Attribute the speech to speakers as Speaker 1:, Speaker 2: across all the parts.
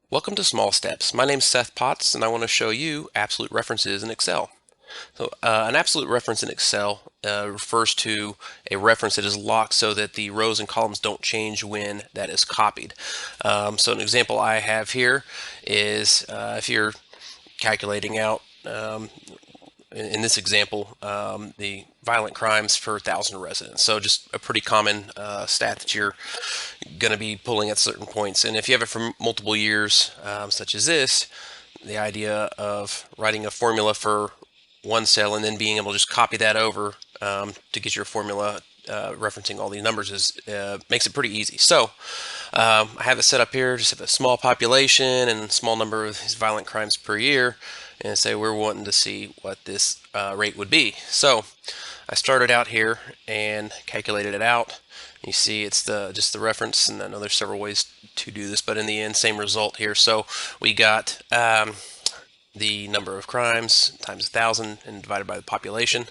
Speaker 1: Welcome to Small Steps. My name's Seth Potts, and I want to show you absolute references in Excel. An absolute reference in Excel refers to a reference that is locked so that the rows and columns don't change when that is copied. So an example I have here is if you're calculating out in this example, the violent crimes per 1,000 residents. So just a pretty common stat that you're going to be pulling at certain points. And if you have it for multiple years, such as this, the idea of writing a formula for one cell and then being able to just copy that over to get your formula referencing all these numbers is makes it pretty easy. So I have it set up here, just have a small population and a small number of these violent crimes per year, and say we're wanting to see what this rate would be. So I started out here and calculated it out. You see it's just the reference, and I know there's several ways to do this, but in the end, same result here. So we got the number of crimes times 1,000 and divided by the population.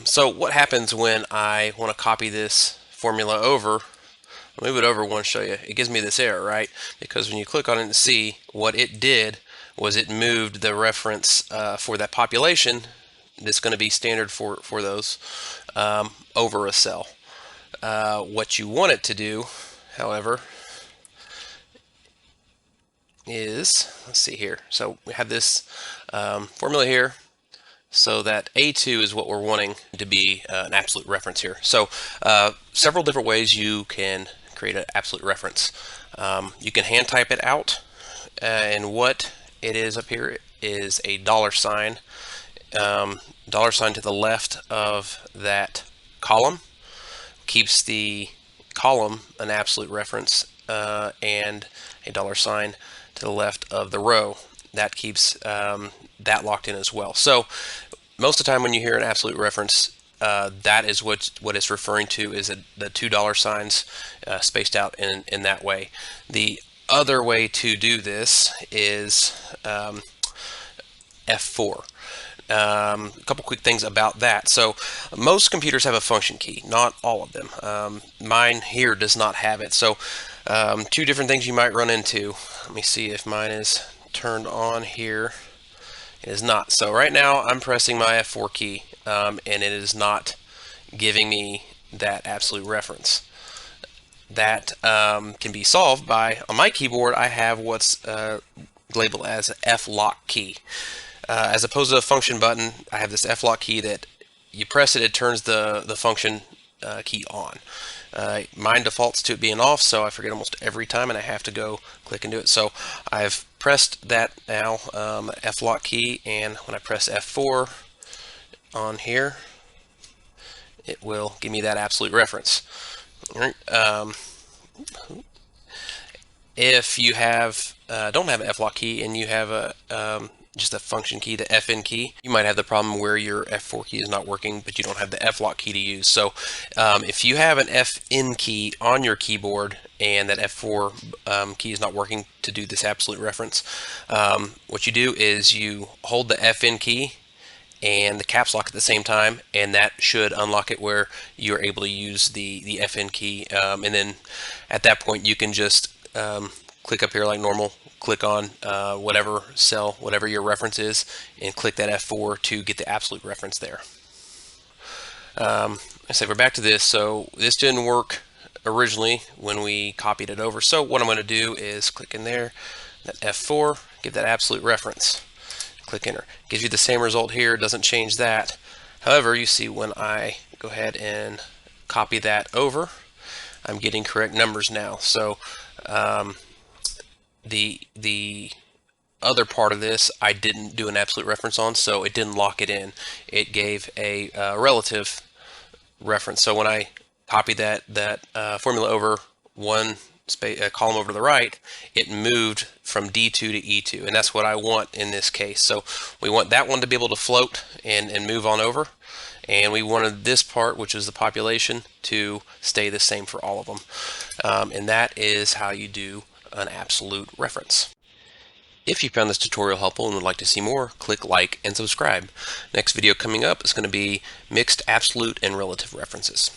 Speaker 1: So what happens when I want to copy this formula over? I'll move it over one, show you. It gives me this error, right? Because when you click on it and see, what it did was it moved the reference for that population that's going to be standard for those over a cell. What you want it to do, however, is, let's see here. So we have this formula here, so that A2 is what we're wanting to be an absolute reference here. So several different ways you can create an absolute reference. You can hand type it out, and what it is up here is a $sign. $sign to the left of that column keeps the column an absolute reference, and a $sign to the left of the row that keeps that locked in as well. So most of the time when you hear an absolute reference, that is what it's referring to, is the two $signs spaced out in that way. The other way to do this is F4. A couple quick things about that. So most computers have a function key, not all of them. Mine here does not have it. So two different things you might run into. Let me see if mine is turned on here. It is not. So right now I'm pressing my F4 key, and it is not giving me that absolute reference. That can be solved by, on my keyboard, I have what's labeled as an F lock key. As opposed to a function button, I have this F lock key that you press it, it turns the function key on. Mine defaults to it being off, so I forget almost every time, and I have to go click and do it. So I've pressed that now, F lock key, and when I press F4 on here, it will give me that absolute reference. All right. If you have don't have an F lock key and you have a just a function key, the Fn key, you might have the problem where your F4 key is not working, but you don't have the F lock key to use. So if you have an Fn key on your keyboard and that F4 key is not working to do this absolute reference, what you do is you hold the Fn key and the caps lock at the same time, and that should unlock it where you're able to use the Fn key, and then at that point you can just click up here like normal, click on whatever cell, whatever your reference is, and click that F4 to get the absolute reference there. I say we're back to this. So this didn't work originally when we copied it over. So what I'm going to do is click in there, that F4, give that absolute reference. Click enter. Gives you the same result here, doesn't change that. However, you see when I go ahead and copy that over, I'm getting correct numbers now. So the other part of this I didn't do an absolute reference on, so it didn't lock it in. It gave a relative reference. So when I copy that formula over one column over to the right, it moved from D2 to E2, and that's what I want in this case. So we want that one to be able to float and move on over, and we wanted this part, which is the population, to stay the same for all of them. And that is how you do an absolute reference. If you found this tutorial helpful and would like to see more, click like and subscribe. Next video coming up is going to be mixed absolute and relative references.